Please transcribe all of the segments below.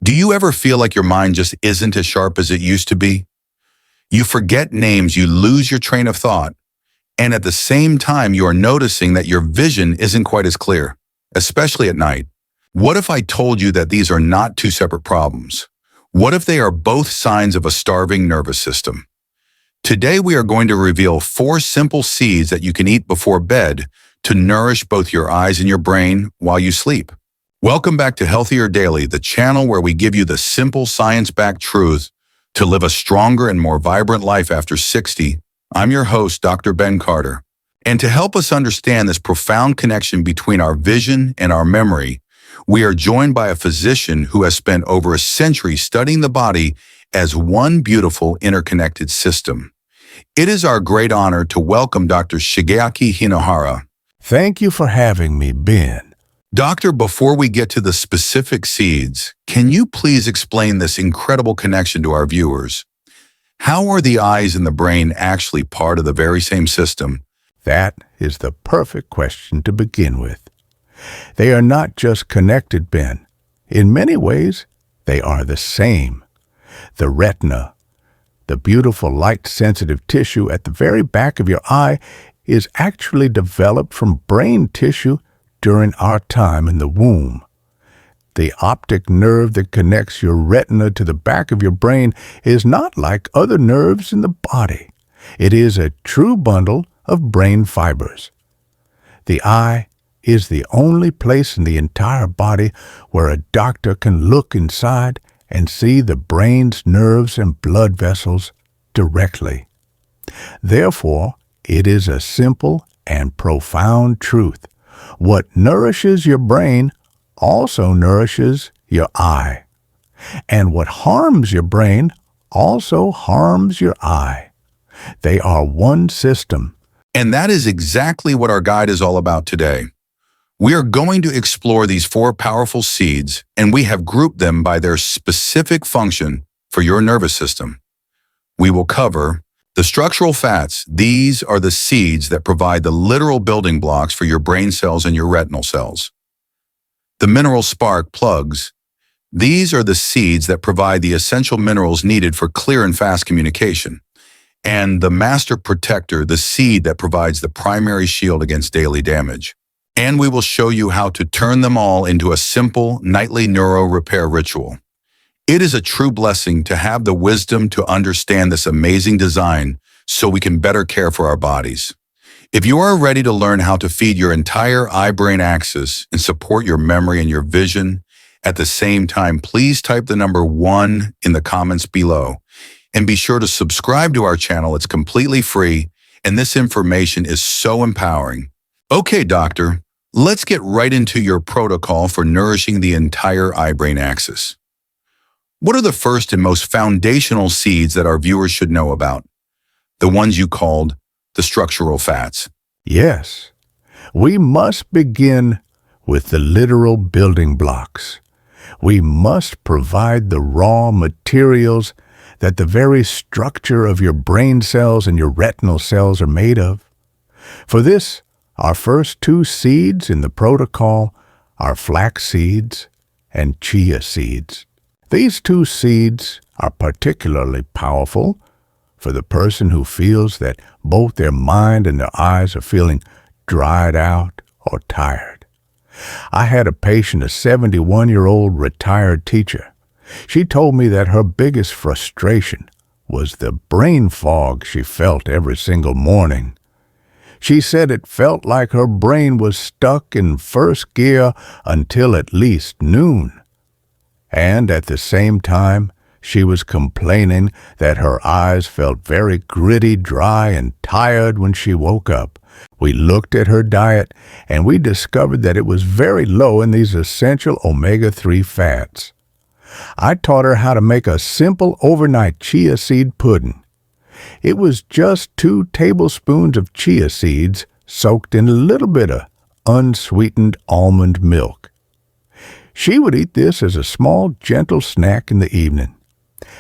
Do you ever feel like your mind just isn't as sharp as it used to be? You forget names, you lose your train of thought, and at the same time you are noticing that your vision isn't quite as clear, especially at night. What if I told you that these are not two separate problems? What if they are both signs of a starving nervous system? Today we are going to reveal 4 simple seeds that you can eat before bed to nourish both your eyes and your brain while you sleep. Welcome back to Healthier Daily, the channel where we give you the simple science-backed truth to live a stronger and more vibrant life after 60. I'm your host, Dr. Ben Carter. And to help us understand this profound connection between our vision and our memory, we are joined by a physician who has spent over a century studying the body as one beautiful interconnected system. It is our great honor to welcome Dr. Shigeaki Hinohara. Thank you for having me, Ben. Doctor, before we get to the specific seeds, can you please explain this incredible connection to our viewers? How are the eyes and the brain actually part of the very same system? That is the perfect question to begin with. They are not just connected, Ben. In many ways, they are the same. The retina, the beautiful light-sensitive tissue at the very back of your eye, is actually developed from brain tissue during our time in the womb. The optic nerve that connects your retina to the back of your brain is not like other nerves in the body. It is a true bundle of brain fibers. The eye is the only place in the entire body where a doctor can look inside and see the brain's nerves and blood vessels directly. Therefore, it is a simple and profound truth. What nourishes your brain also nourishes your eye. And what harms your brain also harms your eye. They are one system. And that is exactly what our guide is all about today. We are going to explore these 4 powerful seeds, and we have grouped them by their specific function for your nervous system. We will cover the structural fats. These are the seeds that provide the literal building blocks for your brain cells and your retinal cells. The mineral spark plugs. These are the seeds that provide the essential minerals needed for clear and fast communication. And the master protector, the seed that provides the primary shield against daily damage. And we will show you how to turn them all into a simple nightly neuro repair ritual. It is a true blessing to have the wisdom to understand this amazing design so we can better care for our bodies. If you are ready to learn how to feed your entire eye-brain axis and support your memory and your vision at the same time, please type the number 1 in the comments below. And be sure to subscribe to our channel. It's completely free, and this information is so empowering. Okay, doctor, let's get right into your protocol for nourishing the entire eye-brain axis. What are the first and most foundational seeds that our viewers should know about? The ones you called the structural fats. Yes, we must begin with the literal building blocks. We must provide the raw materials that the very structure of your brain cells and your retinal cells are made of. For this, our first 2 seeds in the protocol are flax seeds and chia seeds. These 2 seeds are particularly powerful for the person who feels that both their mind and their eyes are feeling dried out or tired. I had a patient, a 71-year-old retired teacher. She told me that her biggest frustration was the brain fog she felt every single morning. She said it felt like her brain was stuck in first gear until at least noon. And at the same time, she was complaining that her eyes felt very gritty, dry, and tired when she woke up. We looked at her diet, and we discovered that it was very low in these essential omega-3 fats. I taught her how to make a simple overnight chia seed pudding. It was just 2 tablespoons of chia seeds soaked in a little bit of unsweetened almond milk. She would eat this as a small, gentle snack in the evening.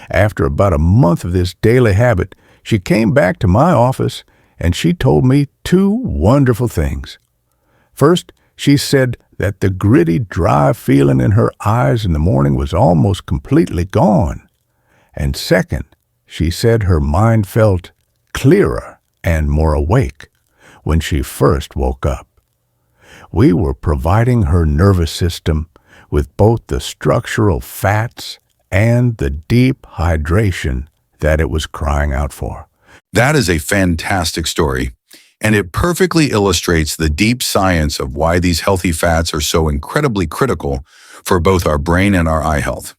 After about a month of this daily habit, she came back to my office and she told me 2 wonderful things. First, she said that the gritty, dry feeling in her eyes in the morning was almost completely gone. And second, she said her mind felt clearer and more awake when she first woke up. We were providing her nervous system with both the structural fats and the deep hydration that it was crying out for. That is a fantastic story, and it perfectly illustrates the deep science of why these healthy fats are so incredibly critical for both our brain and our eye health.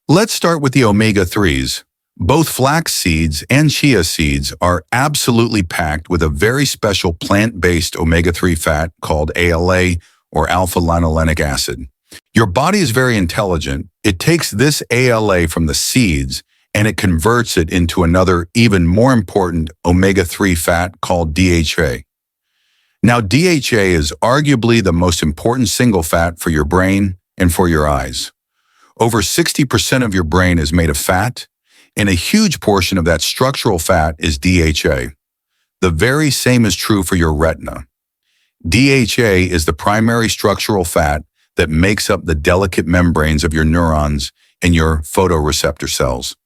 Let's start with the omega-3s. Both flax seeds and chia seeds are absolutely packed with a very special plant-based omega-3 fat called ALA, or alpha-linolenic acid. Your body is very intelligent. It takes this ALA from the seeds and it converts it into another, even more important omega-3 fat called DHA. Now, DHA is arguably the most important single fat for your brain and for your eyes. Over 60% of your brain is made of fat, and a huge portion of that structural fat is DHA. The very same is true for your retina. DHA is the primary structural fat that makes up the delicate membranes of your neurons and your photoreceptor cells.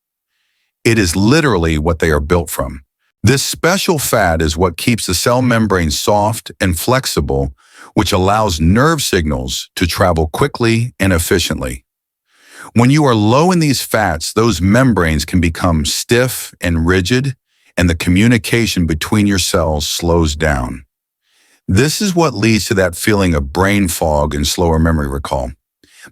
It is literally what they are built from. This special fat is what keeps the cell membrane soft and flexible, which allows nerve signals to travel quickly and efficiently. When you are low in these fats, those membranes can become stiff and rigid, and the communication between your cells slows down. This is what leads to that feeling of brain fog and slower memory recall.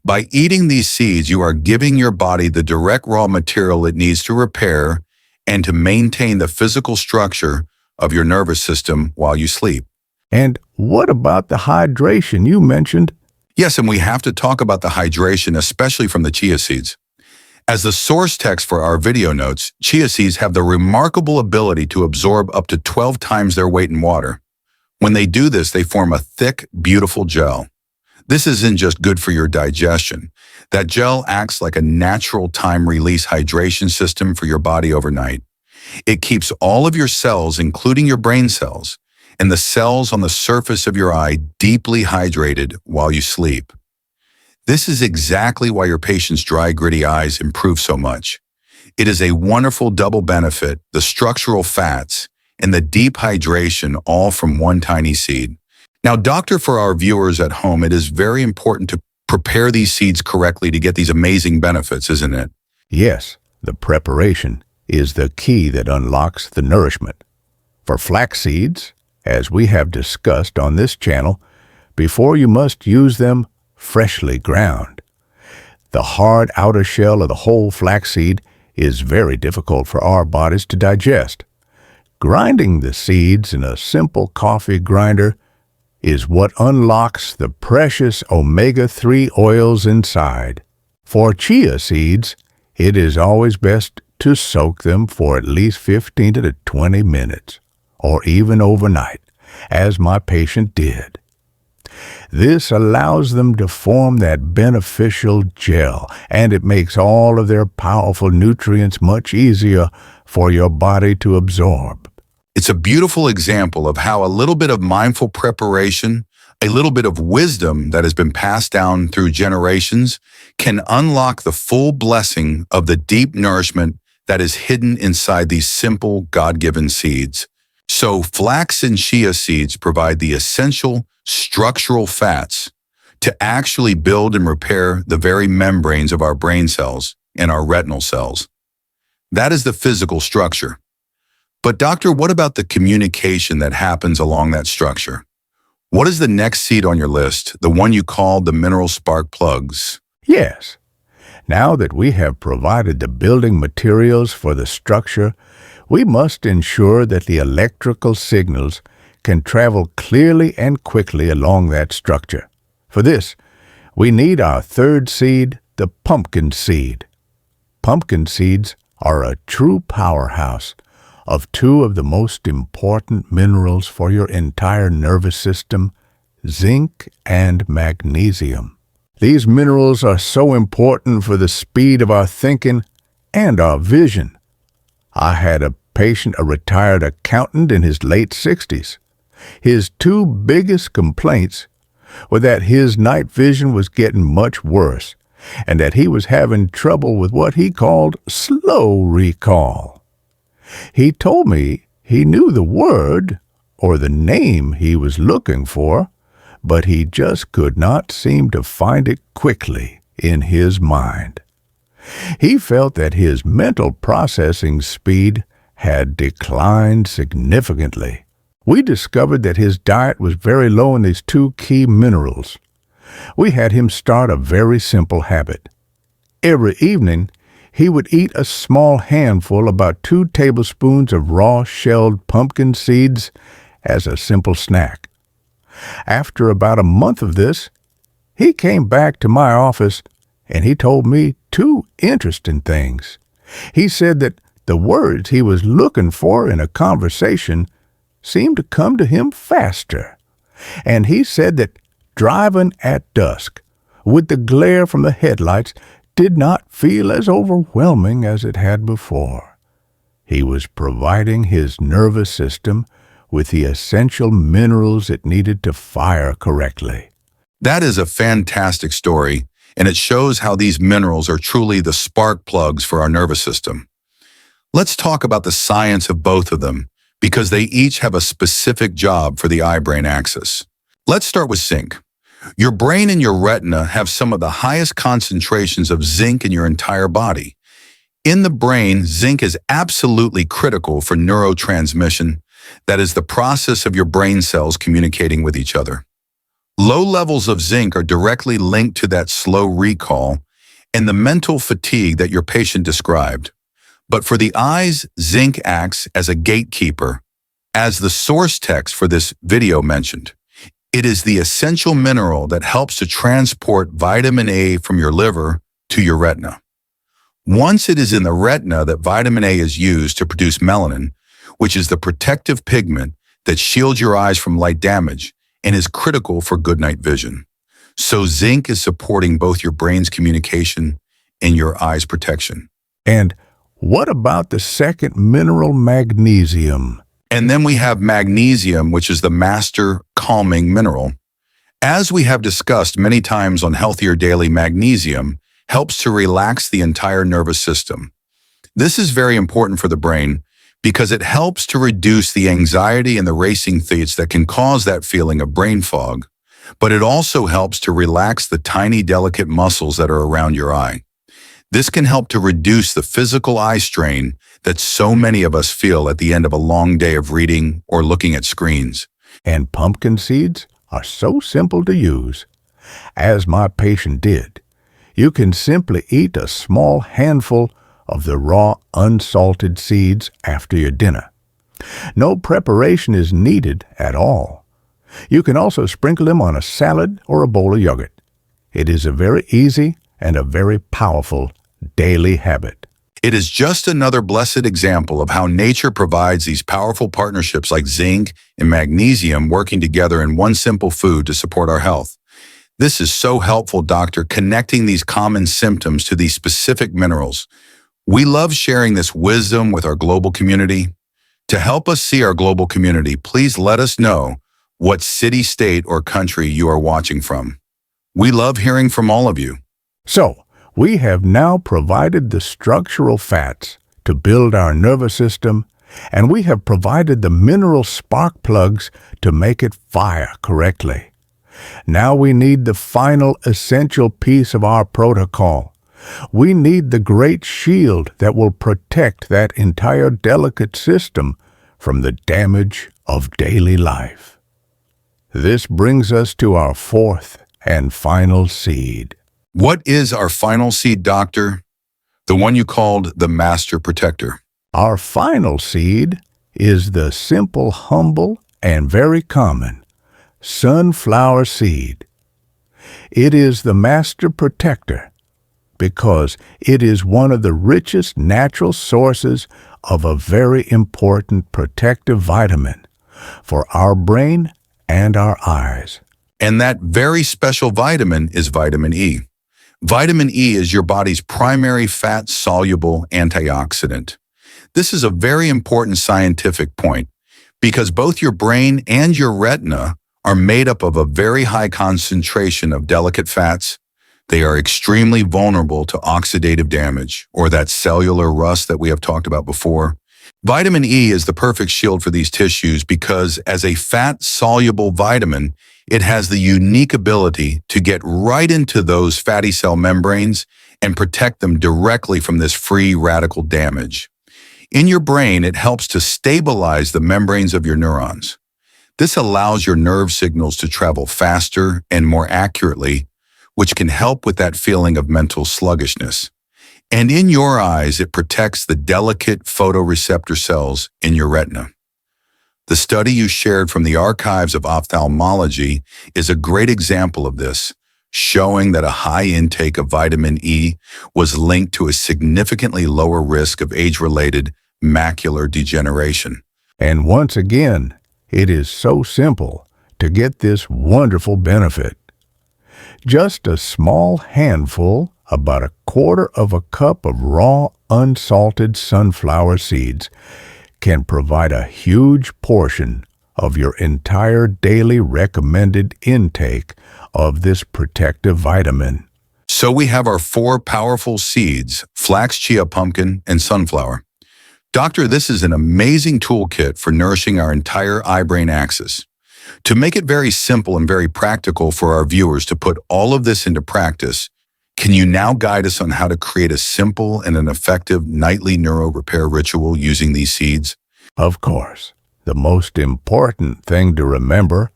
By eating these seeds, you are giving your body the direct raw material it needs to repair and to maintain the physical structure of your nervous system while you sleep. And what about the hydration you mentioned? Yes, and we have to talk about the hydration, especially from the chia seeds. As the source text for our video notes, chia seeds have the remarkable ability to absorb up to 12 times their weight in water. When they do this, they form a thick, beautiful gel. This isn't just good for your digestion. That gel acts like a natural time-release hydration system for your body overnight. It keeps all of your cells, including your brain cells, and the cells on the surface of your eye deeply hydrated while you sleep. This is exactly why your patient's dry, gritty eyes improve so much. It is a wonderful double benefit, the structural fats and the deep hydration, all from one tiny seed. Now, doctor, for our viewers at home, it is very important to prepare these seeds correctly to get these amazing benefits, isn't it? Yes, the preparation is the key that unlocks the nourishment. For flax seeds, as we have discussed on this channel, before you must use them freshly ground. The hard outer shell of the whole flaxseed is very difficult for our bodies to digest. Grinding the seeds in a simple coffee grinder is what unlocks the precious omega-3 oils inside. For chia seeds, it is always best to soak them for at least 15 to 20 minutes, or even overnight, as my patient did. This allows them to form that beneficial gel, and it makes all of their powerful nutrients much easier for your body to absorb. It's a beautiful example of how a little bit of mindful preparation, a little bit of wisdom that has been passed down through generations, can unlock the full blessing of the deep nourishment that is hidden inside these simple God-given seeds. So flax and chia seeds provide the essential structural fats to actually build and repair the very membranes of our brain cells and our retinal cells. That is the physical structure. But doctor, what about the communication that happens along that structure? What is the next seed on your list, the one you called the mineral spark plugs? Yes. Now that we have provided the building materials for the structure, we must ensure that the electrical signals can travel clearly and quickly along that structure. For this, we need our third seed, the pumpkin seed. Pumpkin seeds are a true powerhouse of two of the most important minerals for your entire nervous system, zinc and magnesium. These minerals are so important for the speed of our thinking and our vision. I had a patient, a retired accountant in his late 60s. His two biggest complaints was that his night vision was getting much worse, and that he was having trouble with what he called slow recall. He told me he knew the word or the name he was looking for, but he just could not seem to find it quickly in his mind. He felt that his mental processing speed had declined significantly. We discovered that his diet was very low in these two key minerals. We had him start a very simple habit. Every evening, he would eat a small handful, about 2 tablespoons of raw shelled pumpkin seeds, as a simple snack. After about a month of this, he came back to my office and he told me 2 interesting things. He said that the words he was looking for in a conversation seemed to come to him faster. And he said that driving at dusk, with the glare from the headlights, did not feel as overwhelming as it had before. He was providing his nervous system with the essential minerals it needed to fire correctly. That is a fantastic story, and it shows how these minerals are truly the spark plugs for our nervous system. Let's talk about the science of both of them, because they each have a specific job for the eye-brain axis. Let's start with zinc. Your brain and your retina have some of the highest concentrations of zinc in your entire body. In the brain, zinc is absolutely critical for neurotransmission, that is the process of your brain cells communicating with each other. Low levels of zinc are directly linked to that slow recall and the mental fatigue that your patient described. But for the eyes, zinc acts as a gatekeeper. As the source text for this video mentioned, it is the essential mineral that helps to transport vitamin A from your liver to your retina. Once it is in the retina that vitamin A is used to produce melanin, which is the protective pigment that shields your eyes from light damage and is critical for good night vision. So zinc is supporting both your brain's communication and your eye's protection. And what about the second mineral, magnesium? And then we have magnesium, which is the master calming mineral. As we have discussed many times on Healthier Daily, magnesium helps to relax the entire nervous system. This is very important for the brain because it helps to reduce the anxiety and the racing thoughts that can cause that feeling of brain fog, but it also helps to relax the tiny, delicate muscles that are around your eye. This can help to reduce the physical eye strain that so many of us feel at the end of a long day of reading or looking at screens. And pumpkin seeds are so simple to use. As my patient did, you can simply eat a small handful of the raw, unsalted seeds after your dinner. No preparation is needed at all. You can also sprinkle them on a salad or a bowl of yogurt. It is a very easy and a very powerful daily habit. It is just another blessed example of how nature provides these powerful partnerships like zinc and magnesium working together in one simple food to support our health. This is so helpful, doctor, connecting these common symptoms to these specific minerals. We love sharing this wisdom with our global community. To help us see our global community, please let us know what city, state, or country you are watching from. We love hearing from all of you. So, we have now provided the structural fats to build our nervous system, and we have provided the mineral spark plugs to make it fire correctly. Now we need the final essential piece of our protocol. We need the great shield that will protect that entire delicate system from the damage of daily life. This brings us to our fourth and final seed. What is our final seed, doctor? The one you called the Master Protector. Our final seed is the simple, humble, and very common sunflower seed. It is the Master Protector because it is one of the richest natural sources of a very important protective vitamin for our brain and our eyes. And that very special vitamin is vitamin E. Vitamin E is your body's primary fat-soluble antioxidant. This is a very important scientific point because both your brain and your retina are made up of a very high concentration of delicate fats. They are extremely vulnerable to oxidative damage, or that cellular rust that we have talked about before. Vitamin E is the perfect shield for these tissues because as a fat-soluble vitamin, it has the unique ability to get right into those fatty cell membranes and protect them directly from this free radical damage. In your brain, it helps to stabilize the membranes of your neurons. This allows your nerve signals to travel faster and more accurately, which can help with that feeling of mental sluggishness. And in your eyes, it protects the delicate photoreceptor cells in your retina. The study you shared from the archives of ophthalmology is a great example of this, showing that a high intake of vitamin E was linked to a significantly lower risk of age-related macular degeneration. And once again, it is so simple to get this wonderful benefit. Just a small handful, about 1/4 of a cup of raw, unsalted sunflower seeds, can provide a huge portion of your entire daily recommended intake of this protective vitamin. So we have our 4 powerful seeds: flax, chia, pumpkin, and sunflower. Doctor, this is an amazing toolkit for nourishing our entire eye-brain axis. To make it very simple and very practical for our viewers to put all of this into practice, can you now guide us on how to create a simple and an effective nightly neuro repair ritual using these seeds? Of course, the most important thing to remember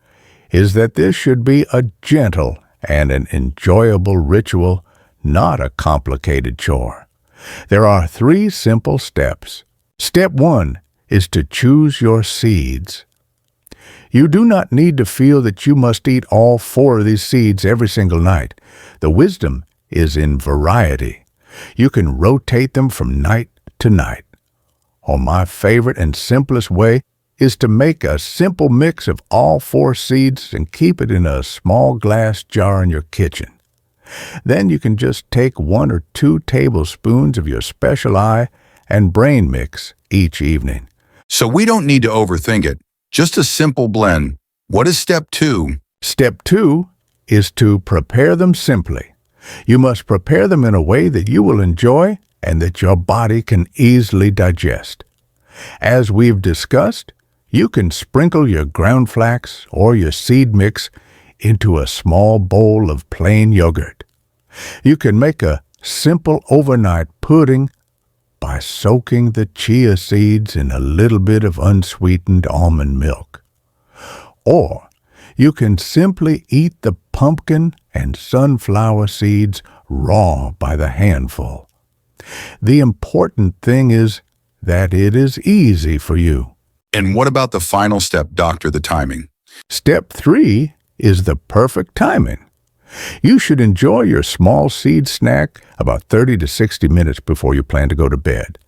is that this should be a gentle and an enjoyable ritual, not a complicated chore. There are 3 simple steps. Step 1 is to choose your seeds. You do not need to feel that you must eat all 4 of these seeds every single night. The wisdom is in variety. You can rotate them from night to night. Or my favorite and simplest way is to make a simple mix of all 4 seeds and keep it in a small glass jar in your kitchen. Then you can just take 1 or 2 tablespoons of your special eye and brain mix each evening. So we don't need to overthink it. Just a simple blend. What is step 2? Step 2 is to prepare them simply. You must prepare them in a way that you will enjoy and that your body can easily digest. As we've discussed, you can sprinkle your ground flax or your seed mix into a small bowl of plain yogurt. You can make a simple overnight pudding by soaking the chia seeds in a little bit of unsweetened almond milk. Or you can simply eat the pumpkin and sunflower seeds raw by the handful. The important thing is that it is easy for you. And what about the final step, Doctor, the timing? Step 3 is the perfect timing. You should enjoy your small seed snack about 30 to 60 minutes before you plan to go to bed.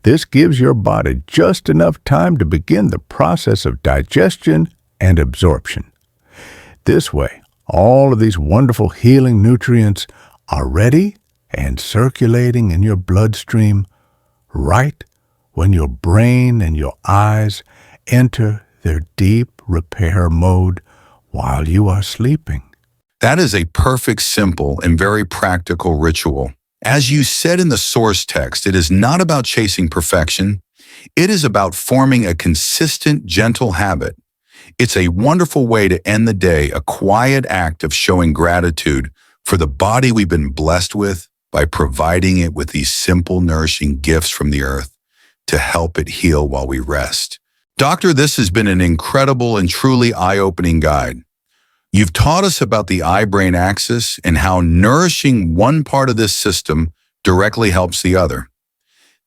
This gives your body just enough time to begin the process of digestion and absorption. This way, all of these wonderful healing nutrients are ready and circulating in your bloodstream right when your brain and your eyes enter their deep repair mode while you are sleeping. That is a perfect, simple, and very practical ritual. As you said in the source text, it is not about chasing perfection. It is about forming a consistent, gentle habit. It's a wonderful way to end the day, a quiet act of showing gratitude for the body we've been blessed with by providing it with these simple, nourishing gifts from the earth to help it heal while we rest. Doctor, this has been an incredible and truly eye-opening guide. You've taught us about the eye-brain axis and how nourishing one part of this system directly helps the other.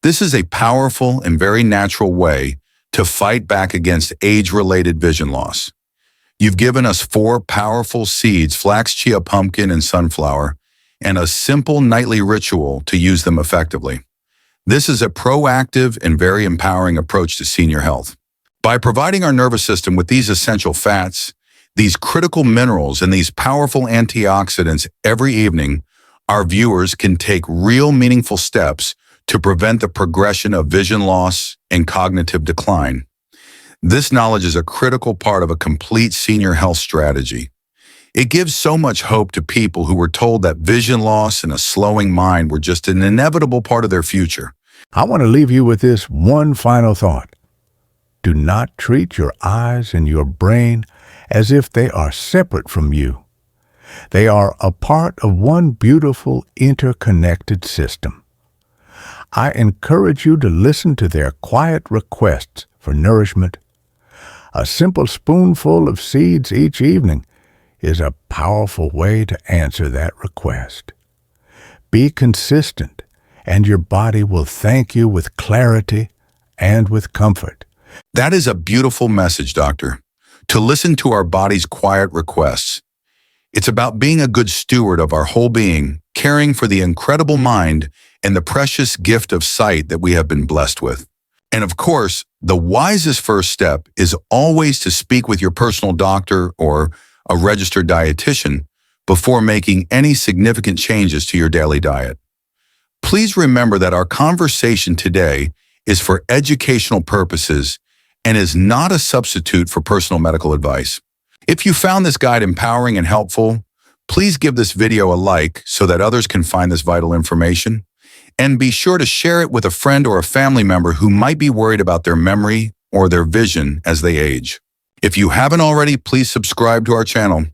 This is a powerful and very natural way to fight back against age-related vision loss. You've given us 4 powerful seeds, flax, chia, pumpkin, and sunflower, and a simple nightly ritual to use them effectively. This is a proactive and very empowering approach to senior health. By providing our nervous system with these essential fats, these critical minerals, and these powerful antioxidants every evening, our viewers can take real meaningful steps to prevent the progression of vision loss and cognitive decline. This knowledge is a critical part of a complete senior health strategy. It gives so much hope to people who were told that vision loss and a slowing mind were just an inevitable part of their future. I want to leave you with this one final thought. Do not treat your eyes and your brain as if they are separate from you. They are a part of one beautiful, interconnected system. I encourage you to listen to their quiet requests for nourishment. A simple spoonful of seeds each evening is a powerful way to answer that request. Be consistent, and your body will thank you with clarity and with comfort. That is a beautiful message, Doctor. To listen to our body's quiet requests. It's about being a good steward of our whole being, caring for the incredible mind and the precious gift of sight that we have been blessed with. And of course, the wisest first step is always to speak with your personal doctor or a registered dietitian before making any significant changes to your daily diet. Please remember that our conversation today is for educational purposes and is not a substitute for personal medical advice. If you found this guide empowering and helpful, please give this video a like so that others can find this vital information. And be sure to share it with a friend or a family member who might be worried about their memory or their vision as they age. If you haven't already, please subscribe to our channel.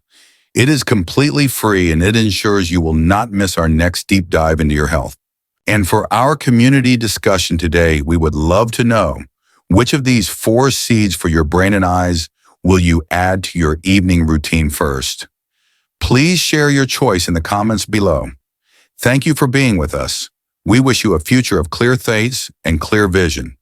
It is completely free and it ensures you will not miss our next deep dive into your health. And for our community discussion today, we would love to know which of these 4 seeds for your brain and eyes will you add to your evening routine first. Please share your choice in the comments below. Thank you for being with us. We wish you a future of clear thoughts and clear vision.